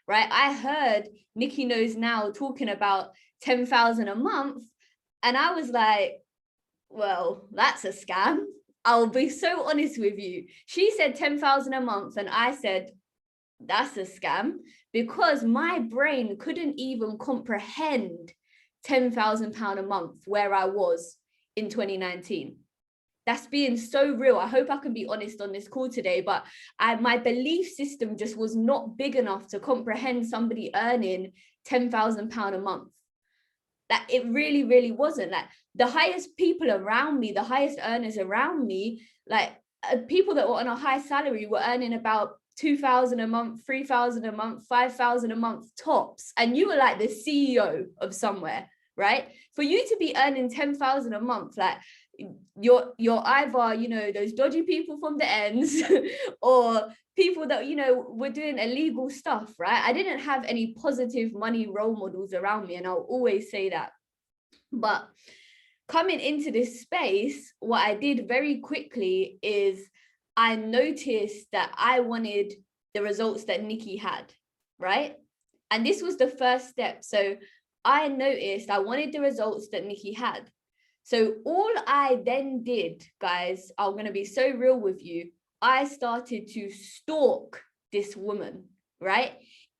right? I heard Nikki Knows Now talking about 10,000 a month. And I was like, well, that's a scam. I'll be so honest with you. She said 10,000 a month. And I said, that's a scam, because my brain couldn't even comprehend £10,000 a month where I was in 2019. That's being so real. I hope I can be honest on this call today, but my belief system just was not big enough to comprehend somebody earning £10,000 a month. That it really, really wasn't. Like the highest people around me, the highest earners around me, like people that were on a high salary were earning about 2,000 a month, 3,000 a month, 5,000 a month tops. And you were like the CEO of somewhere, right? For you to be earning 10,000 a month, like you're either, you know, those dodgy people from the ends or people that, you know, were doing illegal stuff, right? I didn't have any positive money role models around me, and I'll always say that. But coming into this space, what I did very quickly is I noticed that I wanted the results that Nikki had, right? And this was the first step. So I noticed I wanted the results that Nikki had. So all I then did, guys, I'm going to be so real with you. I started to stalk this woman, right?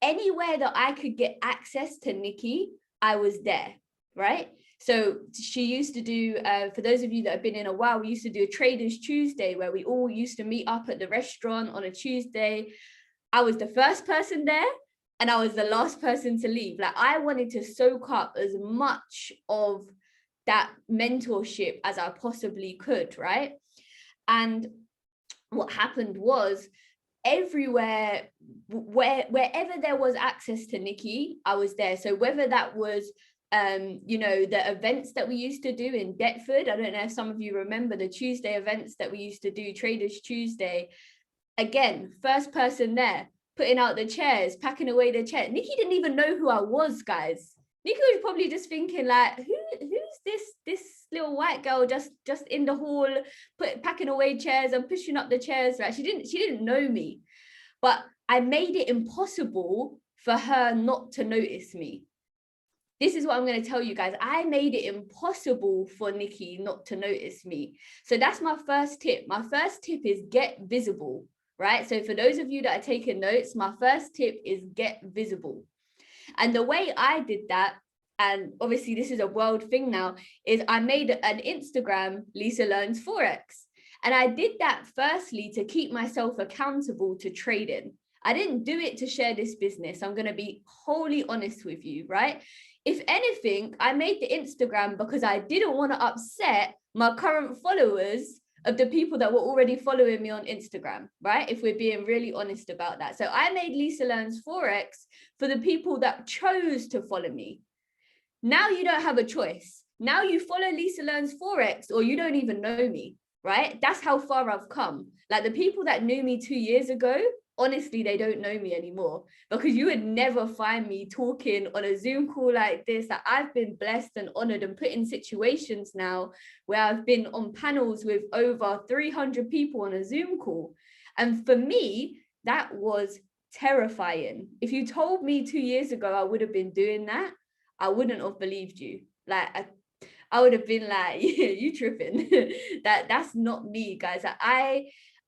Anywhere that I could get access to Nikki, I was there, right? So she used to do, for those of you that have been in a while, we used to do a Traders Tuesday where we all used to meet up at the restaurant on a Tuesday. I was the first person there and I was the last person to leave. Like I wanted to soak up as much of that mentorship as I possibly could, right? And what happened was everywhere, wherever there was access to Nikki, I was there. So whether that was you know, the events that we used to do in Deptford, I don't know if some of you remember the Tuesday events that we used to do, Traders Tuesday. Again, first person there, putting out the chairs, packing away the chair. Nikki didn't even know who I was, guys. Nikki was probably just thinking like, who's this little white girl just in the hall, packing away chairs and pushing up the chairs, right? She didn't know me, but I made it impossible for her not to notice me. This is what I'm going to tell you guys. I made it impossible for Nikki not to notice me. So that's my first tip. My first tip is get visible, right? So for those of you that are taking notes, my first tip is get visible. And the way I did that, and obviously this is a world thing now, is I made an Instagram, Lisa Learns Forex. And I did that firstly to keep myself accountable to trading. I didn't do it to share this business. I'm going to be wholly honest with you, right? If anything, I made the Instagram because I didn't want to upset my current followers of the people that were already following me on Instagram, right? If we're being really honest about that. So I made Lisa Learns Forex for the people that chose to follow me. Now you don't have a choice. Now you follow Lisa Learns Forex or you don't even know me, right? That's how far I've come. Like the people that knew me 2 years ago, honestly, they don't know me anymore, because you would never find me talking on a Zoom call like this. That I've been blessed and honored and put in situations now where I've been on panels with over 300 people on a Zoom call. And for me, that was terrifying. If you told me 2 years ago I would have been doing that, I wouldn't have believed you. Like I would have been like, you tripping. That's not me, guys.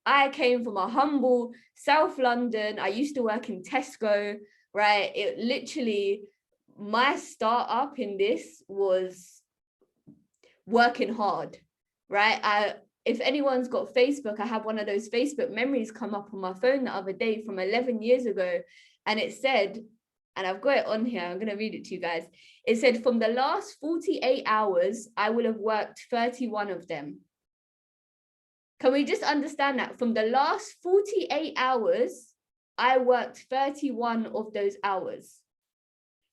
I came from a humble South London. I used to work in Tesco, right? It literally, my startup in this was working hard, right? If anyone's got Facebook, I have one of those Facebook memories come up on my phone the other day from 11 years ago. And it said, and I've got it on here, I'm going to read it to you guys. It said, from the last 48 hours, I will have worked 31 of them. Can we just understand that? From the last 48 hours, I worked 31 of those hours.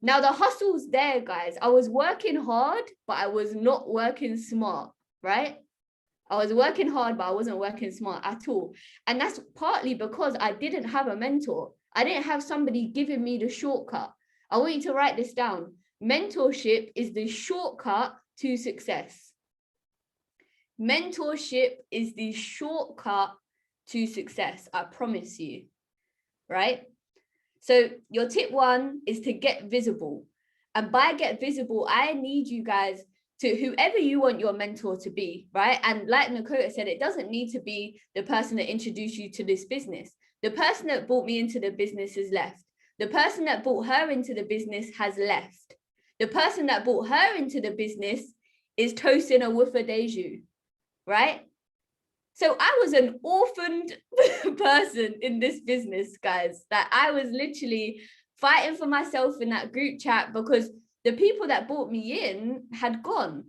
Now the hustle's there, guys. I was working hard, but I was not working smart, right? I was working hard, but I wasn't working smart at all. And that's partly because I didn't have a mentor. I didn't have somebody giving me the shortcut. I want you to write this down. Mentorship is the shortcut to success. Mentorship is the shortcut to success. I promise you, right? So your tip one is to get visible. And by get visible, I need you guys to whoever you want your mentor to be, right? And like Nakota said, it doesn't need to be the person that introduced you to this business. The person that brought me into the business has left. The person that brought her into the business has left. The person that brought her into the business is Tosin Awufa-Deju, right? So I was an orphaned person in this business, guys. That I was literally fighting for myself in that group chat because the people that brought me in had gone.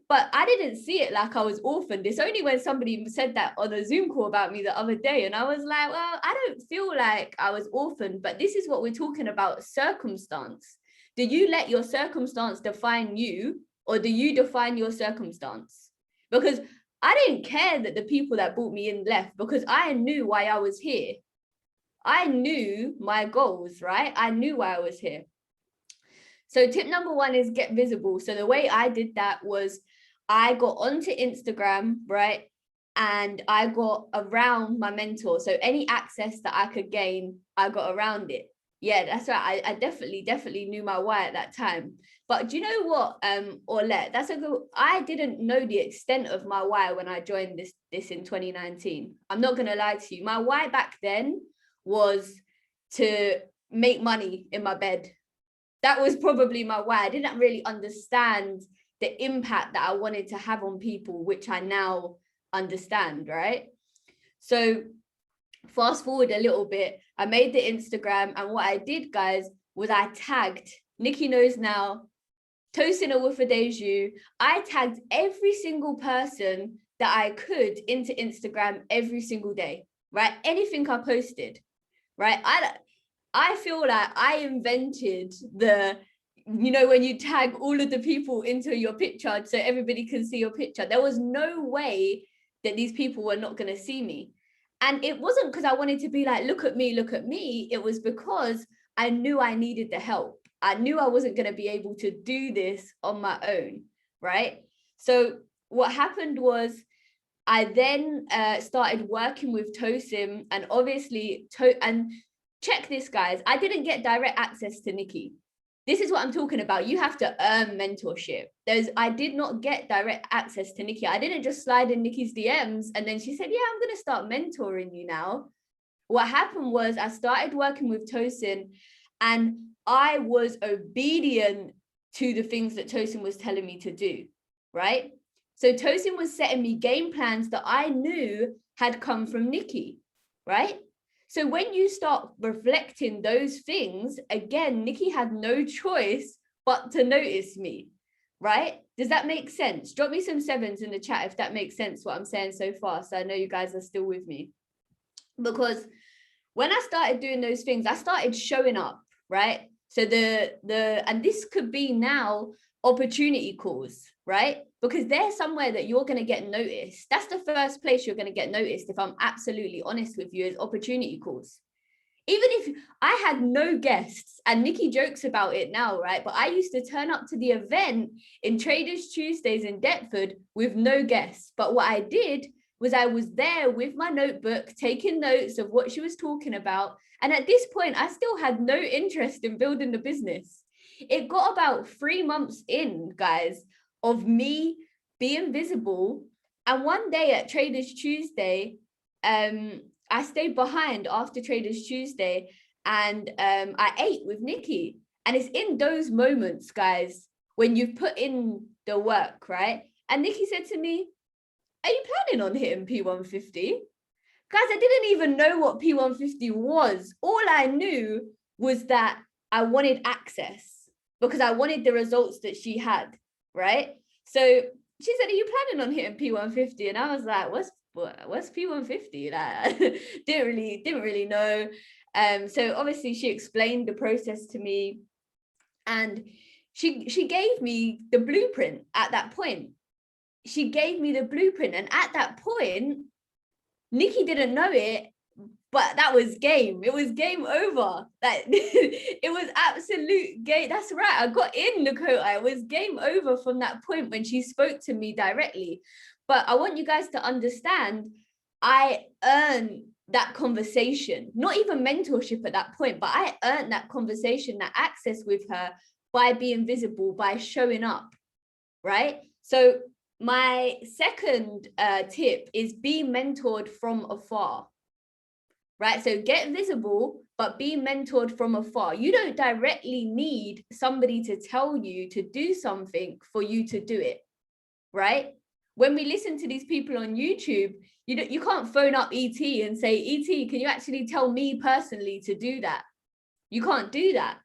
But I didn't see it like I was orphaned. It's only when somebody said that on a Zoom call about me the other day. And I was like, well, I don't feel like I was orphaned, but this is what we're talking about, circumstance. Do you let your circumstance define you, or do you define your circumstance? Because I didn't care that the people that brought me in left, because I knew why I was here. I knew my goals, right? I knew why I was here. So tip number one is get visible. So the way I did that was I got onto Instagram, right? And I got around my mentor. So any access that I could gain, I got around it. Yeah, that's right. I definitely knew my why at that time. But do you know what, Orlet, that's a good, I didn't know the extent of my why when I joined this in 2019. I'm not gonna lie to you. My why back then was to make money in my bed. That was probably my why. I didn't really understand the impact that I wanted to have on people, which I now understand, right? So fast forward a little bit, I made the Instagram, and what I did, guys, was I tagged, Nikki knows now, Tosin Awufa-Deju. I tagged every single person that I could into Instagram every single day, right? Anything I posted, right? I feel like I invented the, you know, when you tag all of the people into your picture so everybody can see your picture. There was no way that these people were not going to see me. And it wasn't because I wanted to be like, look at me, look at me. It was because I knew I needed the help. I knew I wasn't going to be able to do this on my own, right? So what happened was I then started working with Tosin, and obviously, and check this, guys, I didn't get direct access to Nikki. This is what I'm talking about. You have to earn mentorship. I did not get direct access to Nikki. I didn't just slide in Nikki's DMs and then she said, yeah, I'm going to start mentoring you now. What happened was I started working with Tosin, and I was obedient to the things that Tosin was telling me to do, right? So Tosin was setting me game plans that I knew had come from Nikki, right? So when you start reflecting those things, again, Nikki had no choice but to notice me, right? Does that make sense? Drop me some sevens in the chat if that makes sense, what I'm saying so far. So I know you guys are still with me. Because when I started doing those things, I started showing up, right? So and this could be now opportunity calls, right? Because they're somewhere that you're going to get noticed. That's the first place you're going to get noticed, if I'm absolutely honest with you, is opportunity calls. Even if I had no guests, and Nikki jokes about it now, right? But I used to turn up to the event in Traders Tuesdays in Deptford with no guests. But what I did was I was there with my notebook, taking notes of what she was talking about. And at this point, I still had no interest in building the business. It got about 3 months in, guys, of me being visible. And one day at Traders Tuesday, I stayed behind after Traders Tuesday, and I ate with Nikki. And it's in those moments, guys, when you've put in the work, right? And Nikki said to me, are you planning on hitting P150? Guys, I didn't even know what P150 was. All I knew was that I wanted access because I wanted the results that she had, right? So she said, are you planning on hitting P150? And I was like, what's P150? Like, didn't really know. So obviously she explained the process to me, and she gave me the blueprint at that point. She gave me the blueprint, and at that point, Nikki didn't know it, but that was game. It was game over. Like it was absolute game. That's right. I got in, Nakota. It was game over from that point when she spoke to me directly. But I want you guys to understand, I earned that conversation, not even mentorship at that point, but I earned that conversation, that access with her by being visible, by showing up, right? So my second tip is be mentored from afar, right? So get visible, but be mentored from afar. You don't directly need somebody to tell you to do something for you to do it, right? When we listen to these people on YouTube, you can't phone up ET and say, ET, can you actually tell me personally to do that? You can't do that.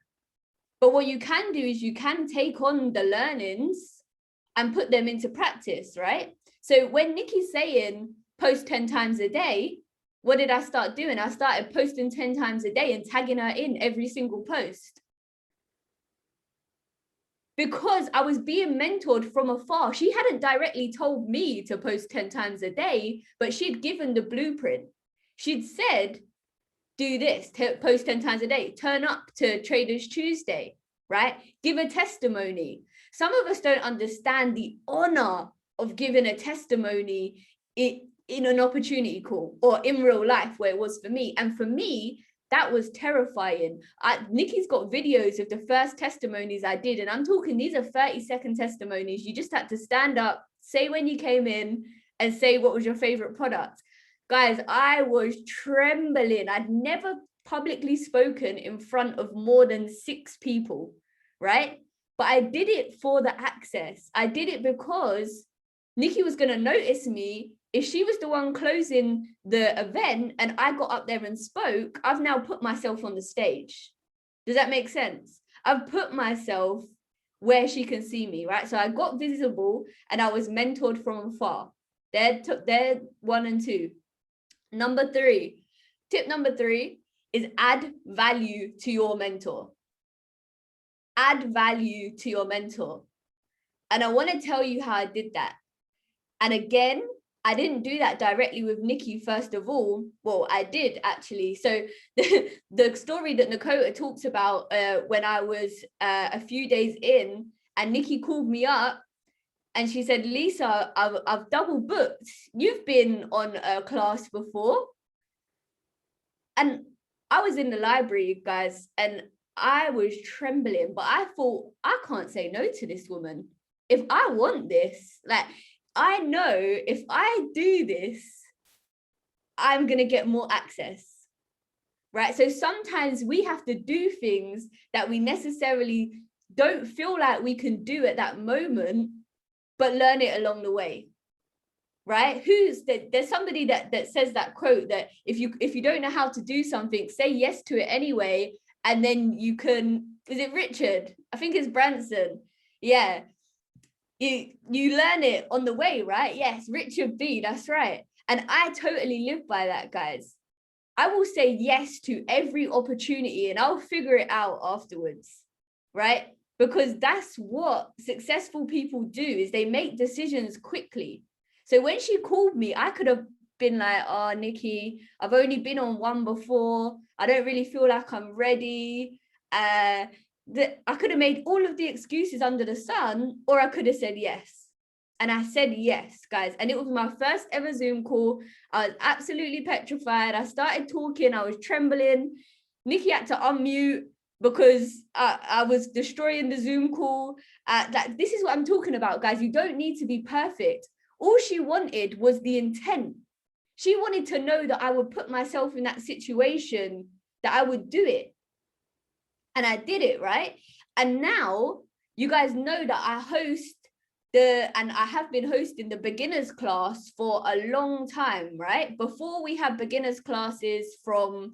But what you can do is you can take on the learnings and put them into practice, right? So when Nikki's saying post 10 times a day, what did I start doing? I started posting 10 times a day and tagging her in every single post. Because I was being mentored from afar. She hadn't directly told me to post 10 times a day, but she'd given the blueprint. She'd said, do this, post 10 times a day, turn up to Traders Tuesday, right? Give a testimony. Some of us don't understand the honor of giving a testimony in an opportunity call or in real life, where it was for me. And for me, that was terrifying. Nikki's got videos of the first testimonies I did, and I'm talking, these are 30-second testimonies. You just had to stand up, say when you came in, and say what was your favorite product. Guys, I was trembling. I'd never publicly spoken in front of more than 6 people, right? But I did it for the access. I did it because Nikki was going to notice me. If she was the one closing the event and I got up there and spoke, I've now put myself on the stage. Does that make sense? I've put myself where she can see me, right? So I got visible and I was mentored from afar. They're 1 and 2. Number 3, tip number 3 is add value to your mentor. Add value to your mentor. And I want to tell you how I did that. And again, I didn't do that directly with Nikki, first of all. Well, I did actually. So the story that Nakota talks about when I was a few days in, and Nikki called me up and she said, Lisa, I've double booked. You've been on a class before. And I was in the library, guys, and I was trembling, but I thought, I can't say no to this woman. If I want this, like, I know if I do this, I'm going to get more access, right? So sometimes we have to do things that we necessarily don't feel like we can do at that moment, but learn it along the way, right? There's somebody that says that quote that if you don't know how to do something, say yes to it anyway, and then you can, is it Richard? I think it's Branson. Yeah. You learn it on the way, right? Yes, Richard B, that's right. And I totally live by that, guys. I will say yes to every opportunity and I'll figure it out afterwards, right? Because that's what successful people do, is they make decisions quickly. So when she called me, I could have been like, oh, Nikki, I've only been on one before. I don't really feel like I'm ready. I could have made all of the excuses under the sun, or I could have said yes. And I said yes, guys. And it was my first ever Zoom call. I was absolutely petrified. I started talking. I was trembling. Nikki had to unmute because I was destroying the Zoom call. This is what I'm talking about, guys. You don't need to be perfect. All she wanted was the intent. She wanted to know that I would put myself in that situation, that I would do it. And I did it, right? And now you guys know that I host and I have been hosting the beginners class for a long time, right? Before we had beginners classes from,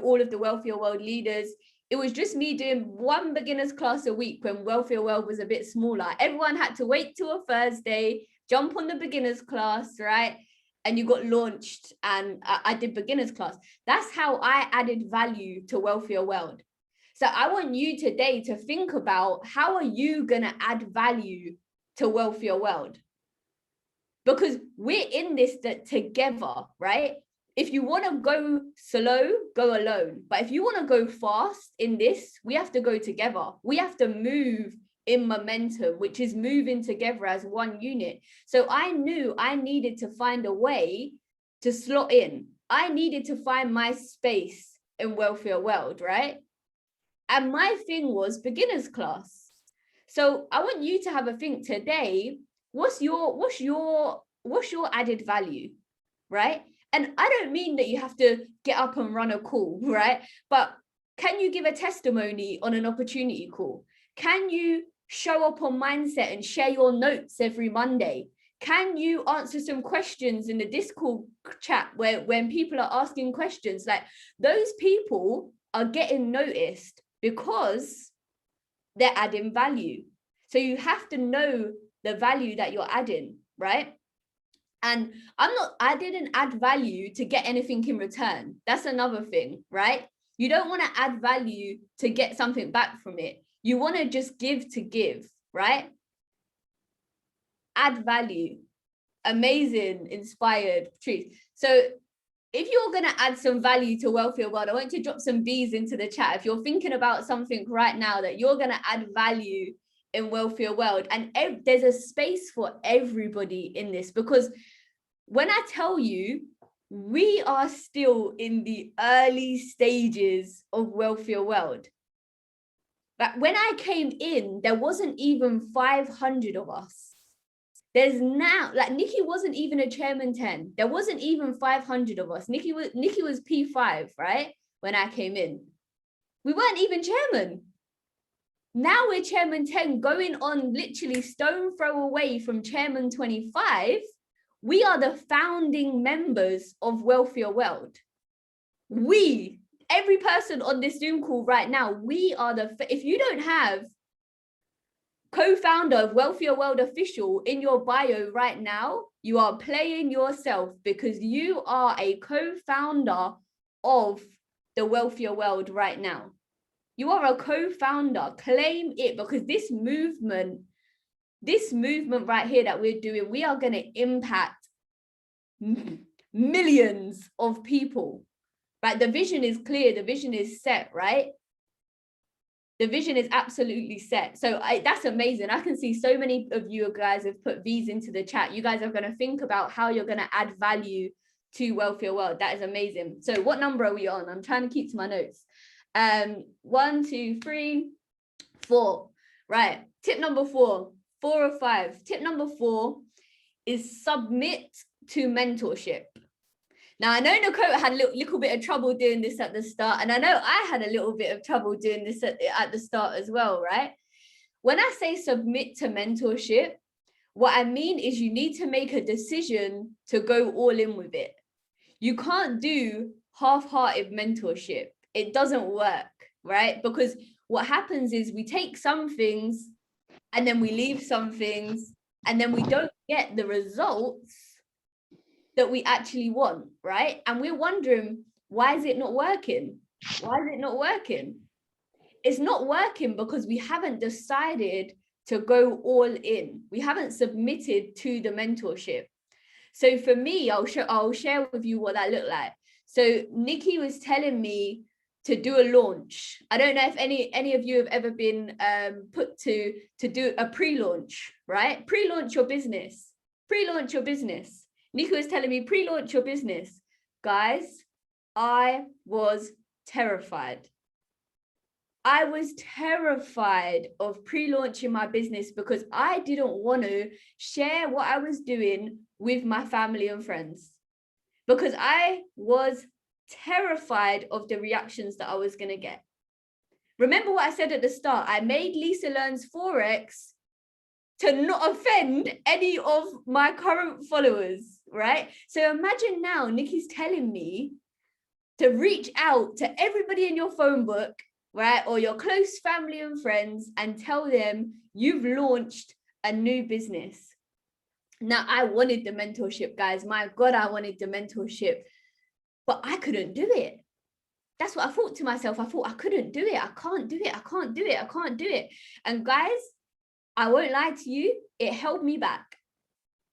all of the Wealthier World leaders, it was just me doing one beginners class a week when Wealthier World was a bit smaller. Everyone had to wait till a Thursday, jump on the beginners class, right? And you got launched and I did beginners class. That's how I added value to Wealthier World. So I want you today to think about, how are you going to add value to Wealthier World? Because we're in this together, right? If you want to go slow, go alone. But if you want to go fast in this, we have to go together. We have to move in momentum, which is moving together as one unit. So I knew I needed to find a way to slot in. I needed to find my space in Wealthier World, right? And my thing was beginner's class. So I want you to have a think today. What's your added value, right? And I don't mean that you have to get up and run a call, right? But can you give a testimony on an opportunity call? Can you show up on Mindset and share your notes every Monday? Can you answer some questions in the Discord chat where when people are asking questions? Like, those people are getting noticed because they're adding value. So you have to know the value that you're adding, right? And I didn't add value to get anything in return. That's another thing, right? You don't want to add value to get something back from it. You want to just give to give, right? Add value. Amazing, inspired, truth. So if you're going to add some value to Wealthier World, I want you to drop some B's into the chat. If you're thinking about something right now that you're going to add value in Wealthier World, and there's a space for everybody in this, because when I tell you, we are still in the early stages of Wealthier World. But when I came in, there wasn't even 500 of us. There's now, like, Nikki wasn't even a chairman 10. There wasn't even 500 of us. Nikki was P5, right? When I came in, we weren't even chairman. Now we're chairman 10, going on literally stone throw away from chairman 25. We are the founding members of Wealthier World. Every person on this Zoom call right now, we are if you don't have co-founder of Wealthier World Official in your bio right now, you are playing yourself, because you are a co-founder of the Wealthier World right now. You are a co-founder. Claim it, because this movement right here that we're doing, we are going to impact millions of people, right? The vision is clear. The vision is set, right? The vision is absolutely set. So that's amazing. I can see so many of you guys have put V's into the chat. You guys are going to think about how you're going to add value to Wealthier World. That is amazing. So what number are we on? I'm trying to keep to my notes. 1, 2, 3, 4. Right. Tip number 4, 4 or 5. Tip number 4 is submit to mentorship. Now, I know Nicole had a little bit of trouble doing this at the start, and I know I had a little bit of trouble doing this at the start as well, right? When I say submit to mentorship, what I mean is you need to make a decision to go all in with it. You can't do half-hearted mentorship. It doesn't work, right? Because what happens is we take some things and then we leave some things, and then we don't get the results that we actually want, right? And we're wondering, why is it not working? Why is it not working? It's not working because we haven't decided to go all in. We haven't submitted to the mentorship. So for me, I'll share with you what that looked like. So Nikki was telling me to do a launch. I don't know if any of you have ever been put to do a pre-launch, right? Pre-launch your business. Pre-launch your business. Nikki was telling me, pre-launch your business. Guys, I was terrified. I was terrified of pre-launching my business because I didn't want to share what I was doing with my family and friends, because I was terrified of the reactions that I was going to get. Remember what I said at the start? I made Lisa Learns Forex to not offend any of my current followers, right? So imagine now Nikki's telling me to reach out to everybody in your phone book, right? Or your close family and friends, and tell them you've launched a new business. Now, I wanted the mentorship, guys. My God, I wanted the mentorship, but I couldn't do it. That's what I thought to myself. I thought I couldn't do it. I can't do it. I can't do it. I can't do it. And guys, I won't lie to you, it held me back.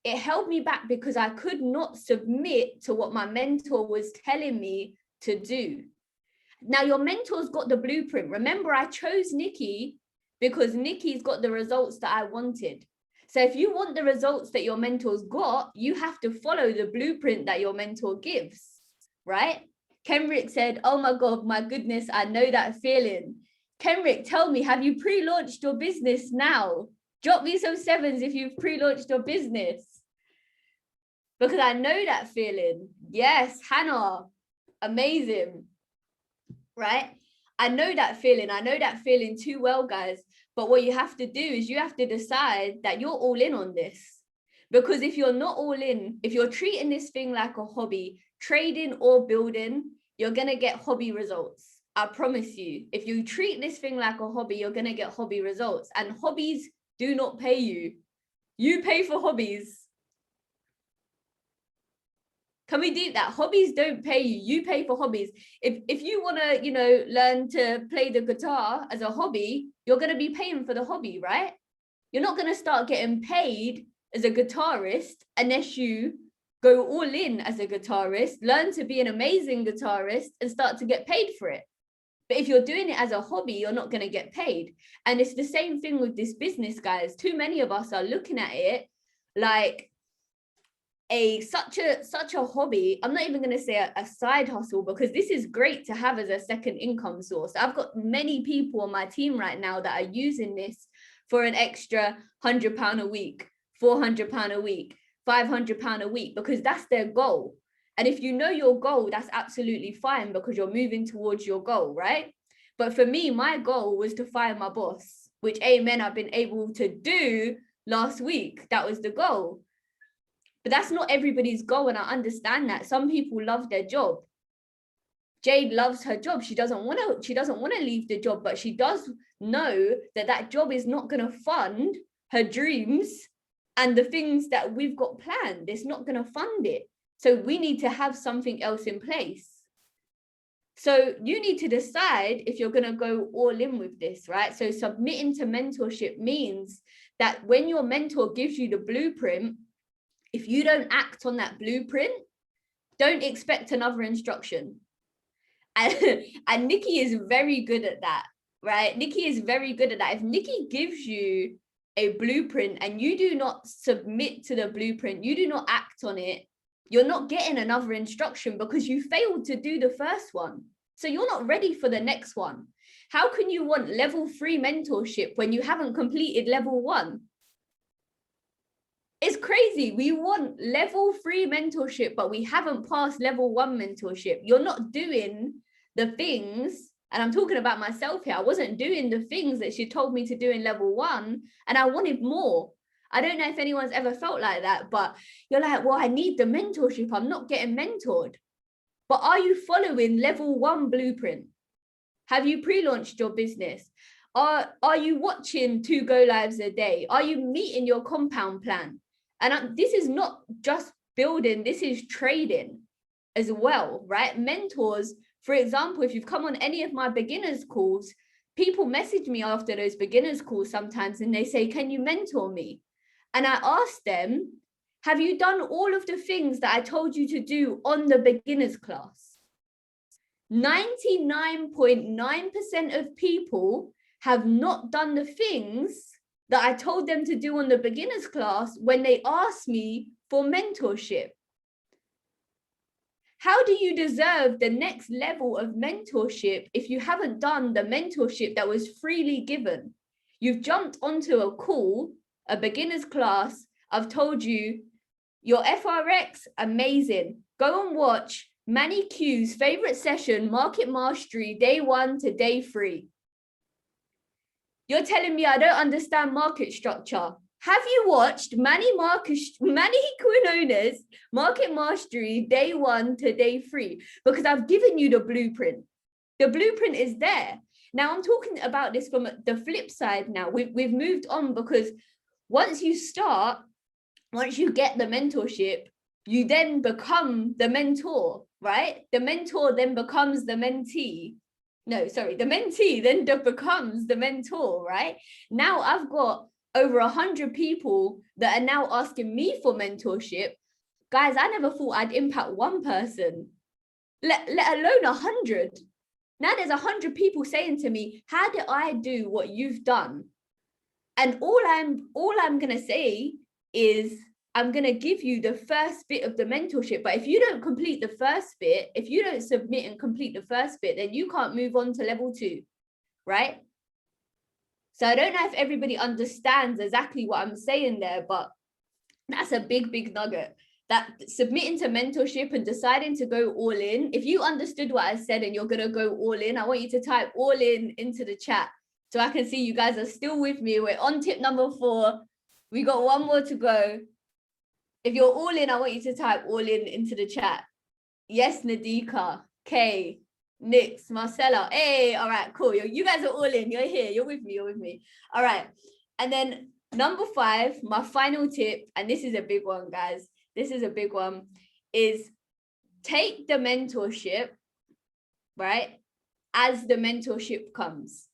It held me back because I could not submit to what my mentor was telling me to do. Now, your mentor's got the blueprint. Remember, I chose Nikki because Nikki's got the results that I wanted. So if you want the results that your mentor's got, you have to follow the blueprint that your mentor gives. right? Kenrick said, oh my God, my goodness, I know that feeling. Kenrick, tell me, have you pre-launched your business now? Drop me some sevens if you've pre-launched your business. Because I know that feeling. Yes, Hannah, amazing, right? I know that feeling. I know that feeling too well, guys. But what you have to do is you have to decide that you're all in on this. Because if you're not all in, if you're treating this thing like a hobby, trading or building, you're going to get hobby results. I promise you. If you treat this thing like a hobby, you're going to get hobby results. And hobbies do not pay you. You pay for hobbies. Can we do that? Hobbies don't pay you. You pay for hobbies. If you want to, learn to play the guitar as a hobby, you're going to be paying for the hobby, right? You're not going to start getting paid as a guitarist unless you go all in as a guitarist, learn to be an amazing guitarist and start to get paid for it. But if you're doing it as a hobby, you're not going to get paid. And it's the same thing with this business, guys. Too many of us are looking at it like such a hobby. I'm not even going to say a side hustle, because this is great to have as a second income source. I've got many people on my team right now that are using this for an extra £100 a week, £400 a week, £500 a week, because that's their goal. And if you know your goal, that's absolutely fine, because you're moving towards your goal, right? But for me, my goal was to fire my boss, which, amen, I've been able to do last week. That was the goal. But that's not everybody's goal, and I understand that. Some people love their job. Jade loves her job. She doesn't want to leave the job, but she does know that that job is not going to fund her dreams and the things that we've got planned. It's not going to fund it. So we need to have something else in place. So you need to decide if you're going to go all in with this, right? So submitting to mentorship means that when your mentor gives you the blueprint, if you don't act on that blueprint, don't expect another instruction. And Nikki is very good at that, right? Nikki is very good at that. If Nikki gives you a blueprint and you do not submit to the blueprint, you do not act on it, you're not getting another instruction because you failed to do the first one. So you're not ready for the next one. How can you want level 3 mentorship when you haven't completed level 1? It's crazy. We want level 3 mentorship, but we haven't passed level 1 mentorship. You're not doing the things, and I'm talking about myself here. I wasn't doing the things that she told me to do in level 1, and I wanted more. I don't know if anyone's ever felt like that, but you're like, well, I need the mentorship. I'm not getting mentored. But are you following level 1 blueprint? Have you pre-launched your business? Are you watching 2 go lives a day? Are you meeting your compound plan? And this is not just building, this is trading as well, right? Mentors, for example, if you've come on any of my beginners calls, people message me after those beginners calls sometimes and they say, can you mentor me? And I ask them, have you done all of the things that I told you to do on the beginners class? 99.9% of people have not done the things that I told them to do on the beginners class when they asked me for mentorship. How do you deserve the next level of mentorship if you haven't done the mentorship that was freely given? You've jumped onto a call, a beginner's class. I've told you your FRX, amazing. Go and watch Manny Q's favorite session, Market Mastery, day 1 to day 3. You're telling me I don't understand market structure. Have you watched Manny Quinones Market Mastery day 1 to day 3? Because I've given you the blueprint. The blueprint is there. Now I'm talking about this from the flip side now. We've moved on, because once you get the mentorship, you then become the mentor, right? The mentor then becomes the mentee. No, sorry, the mentee then becomes the mentor, right? Now I've got over 100 people that are now asking me for mentorship. Guys, I never thought I'd impact one person, let alone 100. Now there's 100 people saying to me, how do I do what you've done? And all I'm gonna say is, I'm going to give you the first bit of the mentorship. But if you don't complete the first bit, if you don't submit and complete the first bit, then you can't move on to level 2, right? So I don't know if everybody understands exactly what I'm saying there, but that's a big, big nugget. That submitting to mentorship and deciding to go all in. If you understood what I said and you're going to go all in, I want you to type all in into the chat so I can see you guys are still with me. We're on tip number 4. We got one more to go. If you're all in, I want you to type all in into the chat. Yes, Nadika, Kay, Nix, Marcella. Hey, all right, cool. You guys are all in. You're here. You're with me. All right. And then number 5, my final tip, and this is a big one, guys. This is a big one, is take the mentorship, right, as the mentorship comes.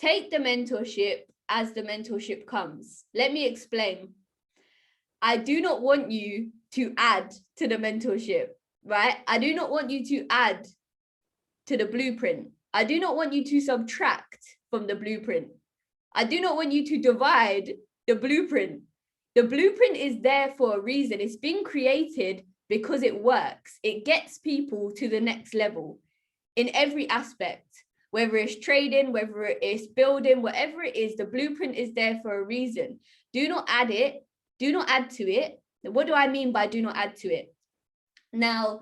Take the mentorship as the mentorship comes. Let me explain. I do not want you to add to the mentorship, right? I do not want you to add to the blueprint. I do not want you to subtract from the blueprint. I do not want you to divide the blueprint. The blueprint is there for a reason. It's been created because it works. It gets people to the next level in every aspect, whether it's trading, whether it's building, whatever it is, the blueprint is there for a reason. Do not add it. Do not add to it. What do I mean by do not add to it? Now,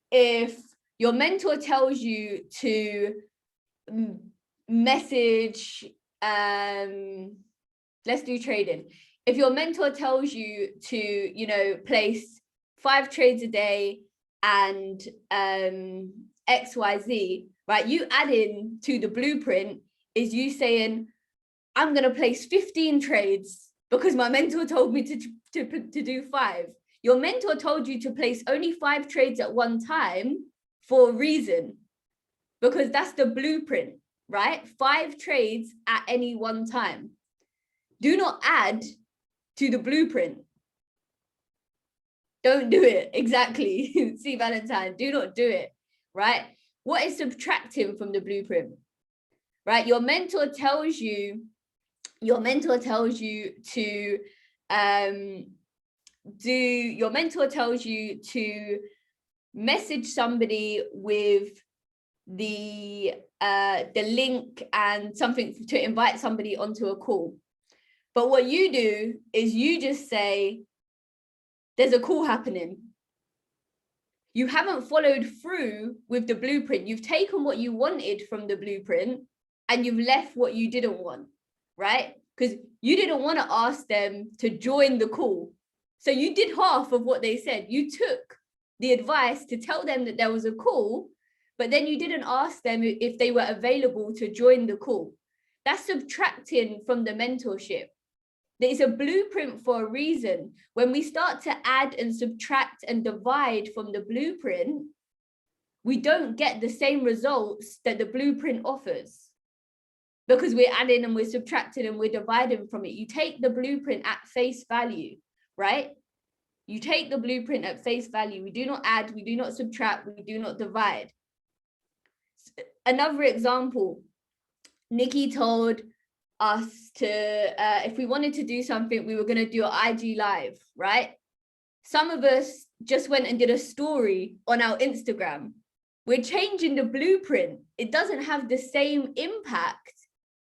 if your mentor tells you to message, let's do trading. If your mentor tells you to, place 5 trades a day and XYZ, right? You adding to the blueprint is you saying, I'm going to place 15 trades because my mentor told me to do 5. Your mentor told you to place only 5 trades at one time for a reason, because that's the blueprint, right? 5 trades at any one time. Do not add to the blueprint. Don't do it. Exactly. See, Valentine, do not do it, right? What is subtracting from the blueprint, right? Your mentor tells you to message somebody with the link and something to invite somebody onto a call. But what you do is you just say, there's a call happening. You haven't followed through with the blueprint. You've taken what you wanted from the blueprint and you've left what you didn't want, right? Because you didn't want to ask them to join the call. So you did half of what they said. You took the advice to tell them that there was a call, but then you didn't ask them if they were available to join the call. That's subtracting from the mentorship. There's a blueprint for a reason. When we start to add and subtract and divide from the blueprint, we don't get the same results that the blueprint offers, because we're adding and we're subtracting and we're dividing from it. You take the blueprint at face value, right? You take the blueprint at face value. We do not add, we do not subtract, we do not divide. Another example, Nikki told us to, if we wanted to do something, we were going to do an IG live, right? Some of us just went and did a story on our Instagram. We're changing the blueprint. It doesn't have the same impact,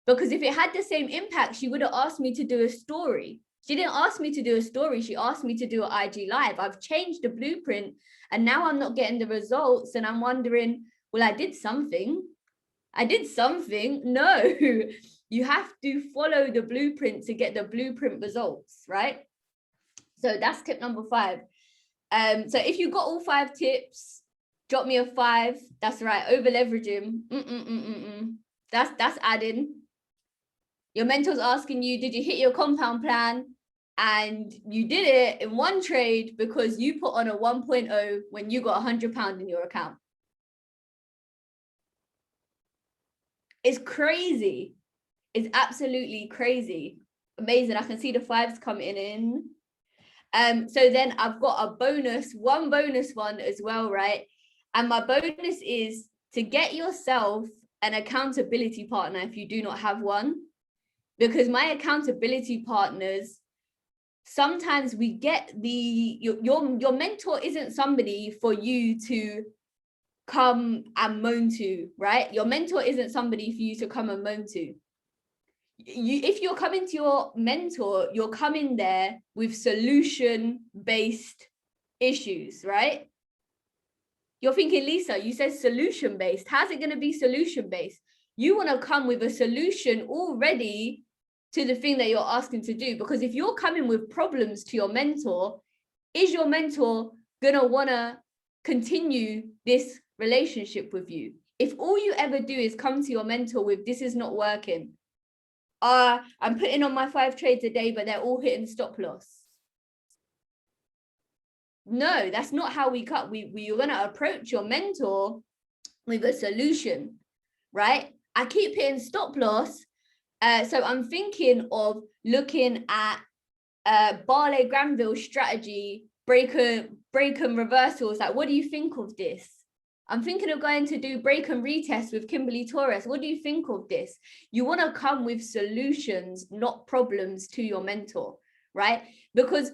because if it had the same impact, she would have asked me to do a story. She didn't ask me to do a story. She asked me to do an IG live. I've changed the blueprint and now I'm not getting the results. And I'm wondering, well, I did something. No, you have to follow the blueprint to get the blueprint results, right? So that's tip number 5. So if you got all 5 tips, drop me a 5. That's right. Over leveraging. That's adding. Your mentor's asking you, did you hit your compound plan? And you did it in one trade because you put on a 1.0 when you got £100 in your account. It's crazy. It's absolutely crazy. Amazing. I can see the 5s coming in. So then I've got one bonus one as well, right? And my bonus is to get yourself an accountability partner if you do not have one. Because my accountability partners sometimes we get your mentor isn't somebody for you to come and moan to, right? Your mentor isn't somebody for you to come and moan to. If you're coming to your mentor, you're coming there with solution-based issues, right? You're thinking, Lisa, you said solution-based. How's it going to be solution-based? You want to come with a solution already to the thing that you're asking to do. Because if you're coming with problems to your mentor, is your mentor going to want to continue this relationship with you? If all you ever do is come to your mentor with, this is not working, I'm putting on my 5 trades a day, but they're all hitting stop loss. No, that's not how we cut. You're going to approach your mentor with a solution, right? I keep hitting stop loss. So I'm thinking of looking at Barley Granville strategy, break and reversals. Like, what do you think of this? I'm thinking of going to do break and retest with Kimberly Torres. What do you think of this? You want to come with solutions, not problems, to your mentor, right? Because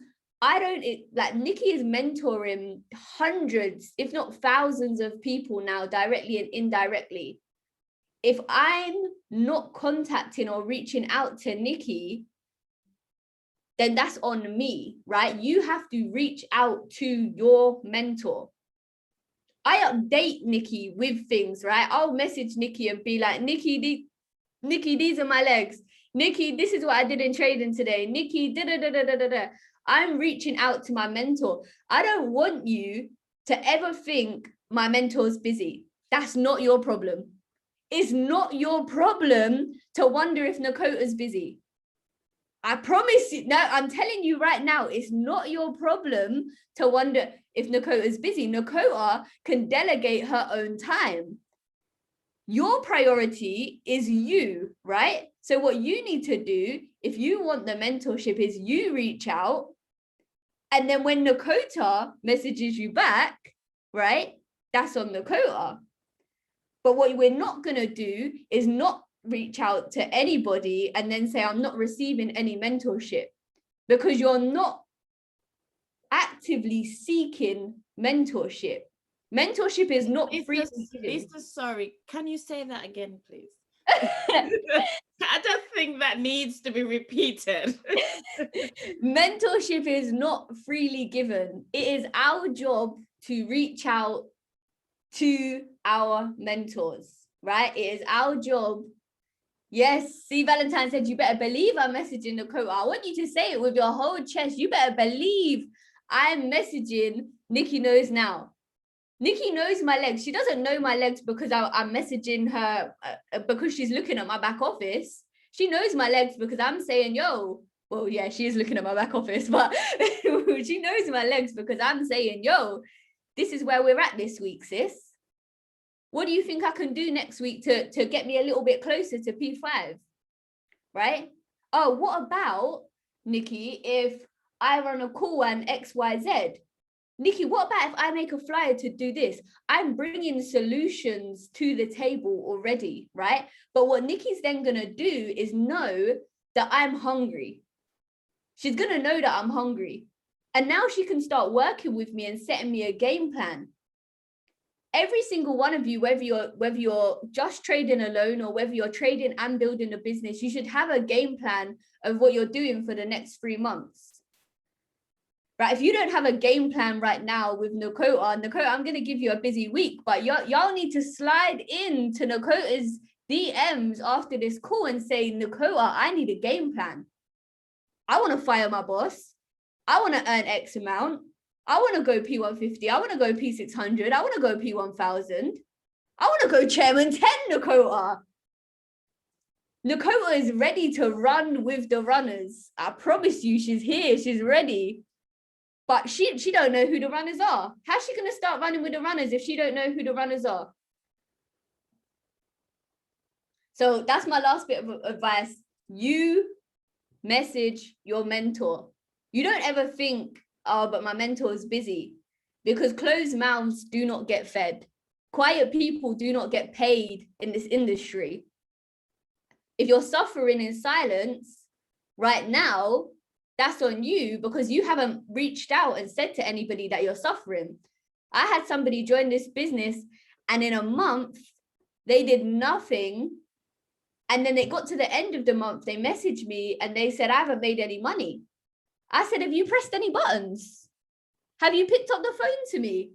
Nikki is mentoring hundreds, if not thousands of people now, directly and indirectly. If I'm not contacting or reaching out to Nikki, then that's on me, right? You have to reach out to your mentor. I update Nikki with things, right? I'll message Nikki and be like, Nikki, these are my legs. Nikki, this is what I did in trading today. Nikki, da-da-da-da-da-da-da. I'm reaching out to my mentor. I don't want you to ever think my mentor's busy. That's not your problem. It's not your problem to wonder if Nakota's busy. I promise you, no, I'm telling you right now, it's not your problem to wonder if Nakota's busy. Nakota can delegate her own time. Your priority is you, right? So what you need to do, if you want the mentorship, is you reach out. And then when Nakota messages you back, right, that's on Nakota. But what we're not going to do is not reach out to anybody and then say, I'm not receiving any mentorship, because you're not actively seeking mentorship. Mentorship is not free. Lisa, sorry, can you say that again, please? I don't think that needs to be repeated. Mentorship is not freely given. It is our job to reach out to our mentors, right? It is our job. Yes, see, Valentine said, you better believe I'm messaging Nakota. I want you to say it with your whole chest. You better believe I'm messaging Nikki Knows Now. Nikki knows my legs. She doesn't know my legs because I'm messaging her because she's looking at my back office. She knows my legs because I'm saying, yo, well, yeah, she is looking at my back office, but she knows my legs because I'm saying, yo, this is where we're at this week, sis. What do you think I can do next week to get me a little bit closer to P5, right? Oh, what about, Nikki, if I run a call and XYZ? Nikki, what about if I make a flyer to do this? I'm bringing solutions to the table already, right? But what Nikki's then going to do is know that I'm hungry. She's going to know that I'm hungry. And now she can start working with me and setting me a game plan. Every single one of you, whether you're just trading alone or whether you're trading and building a business, you should have a game plan of what you're doing for the next 3 months. Right, if you don't have a game plan right now with Nakota, I'm going to give you a busy week, but y'all need to slide into Nakota's DMs after this call and say, Nakota, I need a game plan. I want to fire my boss. I want to earn X amount. I want to go P150. I want to go P600. I want to go P1000. I want to go Chairman 10, Nakota. Nakota is ready to run with the runners. I promise you, she's here. She's ready. But she don't know who the runners are. How's she going to start running with the runners if she don't know who the runners are? So that's my last bit of advice. You message your mentor. You don't ever think, oh, but my mentor is busy, because closed mouths do not get fed. Quiet people do not get paid in this industry. If you're suffering in silence right now, that's on you, because you haven't reached out and said to anybody that you're suffering. I had somebody join this business, and in a month, they did nothing. And then it got to the end of the month, they messaged me and they said, I haven't made any money. I said, have you pressed any buttons? Have you picked up the phone to me?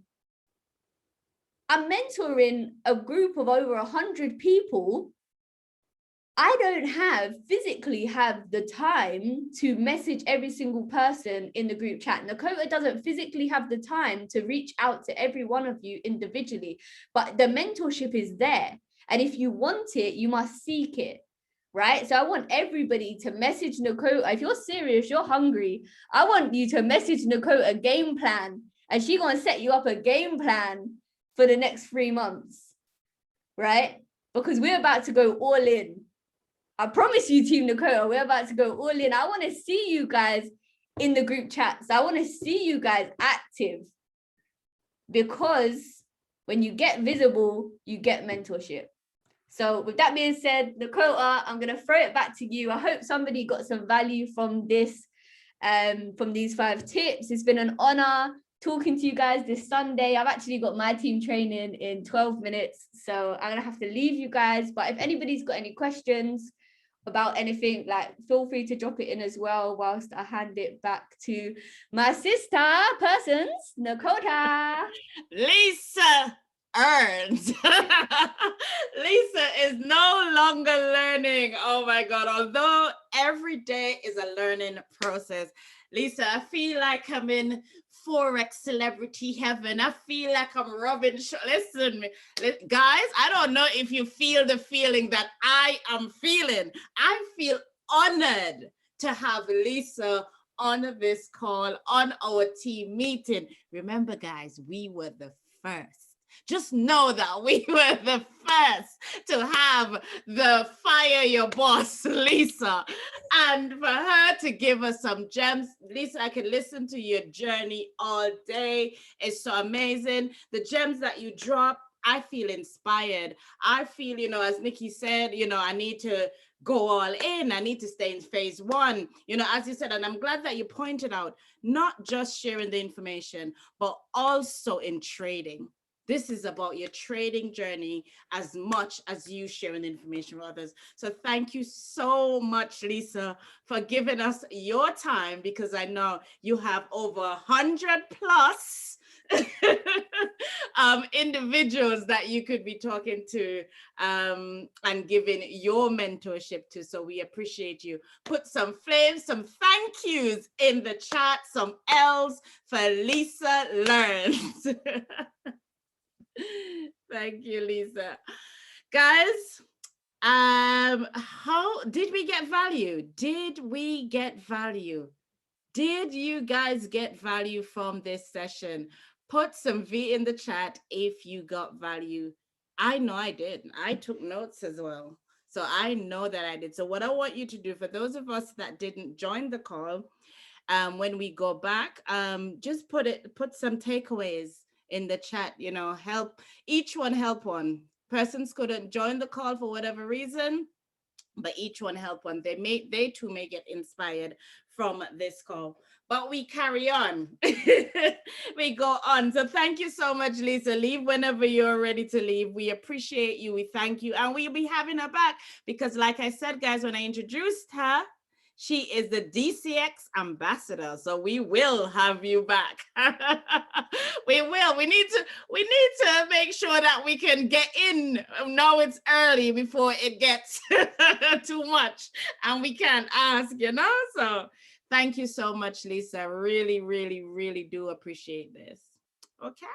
I'm mentoring a group of over 100 people. I don't physically have the time to message every single person in the group chat. Nakota doesn't physically have the time to reach out to every one of you individually, but the mentorship is there. And if you want it, you must seek it, right? So I want everybody to message Nakota. If you're serious, you're hungry, I want you to message Nakota a game plan, and she's going to set you up a game plan for the next 3 months, right? Because we're about to go all in. I promise you, Team Nakota, we're about to go all in. I want to see you guys in the group chats. I want to see you guys active, because when you get visible, you get mentorship. So with that being said, Nakota, I'm going to throw it back to you. I hope somebody got some value from this, from these 5 tips. It's been an honor talking to you guys this Sunday. I've actually got my team training in 12 minutes, so I'm going to have to leave you guys. But if anybody's got any questions about anything, like, feel free to drop it in as well, whilst I hand it back to my sister persons, Nakota. Lisa earns. Lisa is no longer learning. Oh my God. Although every day is a learning process. Lisa, I feel like I'm in Forex celebrity heaven. I feel like I'm rubbing. Listen, guys, I don't know if you feel the feeling that I am feeling. I feel honored to have Lisa on this call, on our team meeting. Remember, guys, we were the first. Just know that we were the first to have the Fire Your Boss, Lisa. And for her to give us some gems, Lisa, I can listen to your journey all day. It's so amazing. The gems that you drop, I feel inspired. I feel, as Nikki said, I need to go all in. I need to stay in phase 1, as you said, and I'm glad that you pointed out, not just sharing the information, but also in trading. This is about your trading journey as much as you sharing the information with others. So thank you so much, Lisa, for giving us your time, because I know you have over 100 plus individuals that you could be talking to and giving your mentorship to. So we appreciate you. Put some flames, some thank yous in the chat, some L's for Lisa Learns. Thank you, Lisa. Guys, how did we get value? Did we get value? Did you guys get value from this session? Put some V in the chat if you got value. I know I did. I took notes as well. So I know that I did. So what I want you to do, for those of us that didn't join the call, when we go back, just put some takeaways in the chat, help each one, help one. Persons couldn't join the call for whatever reason, but each one help one. They too may get inspired from this call. But we carry on. We go on. So thank you so much, Lisa. Leave whenever you're ready to leave. We appreciate you. We thank you. And we'll be having her back, because like I said, guys, when I introduced her, she is the DCX ambassador. So we will have you back. We will. We need to make sure that we can get in. Now it's early before it gets too much and we can't ask, So thank you so much, Lisa. Really, really, really do appreciate this. Okay.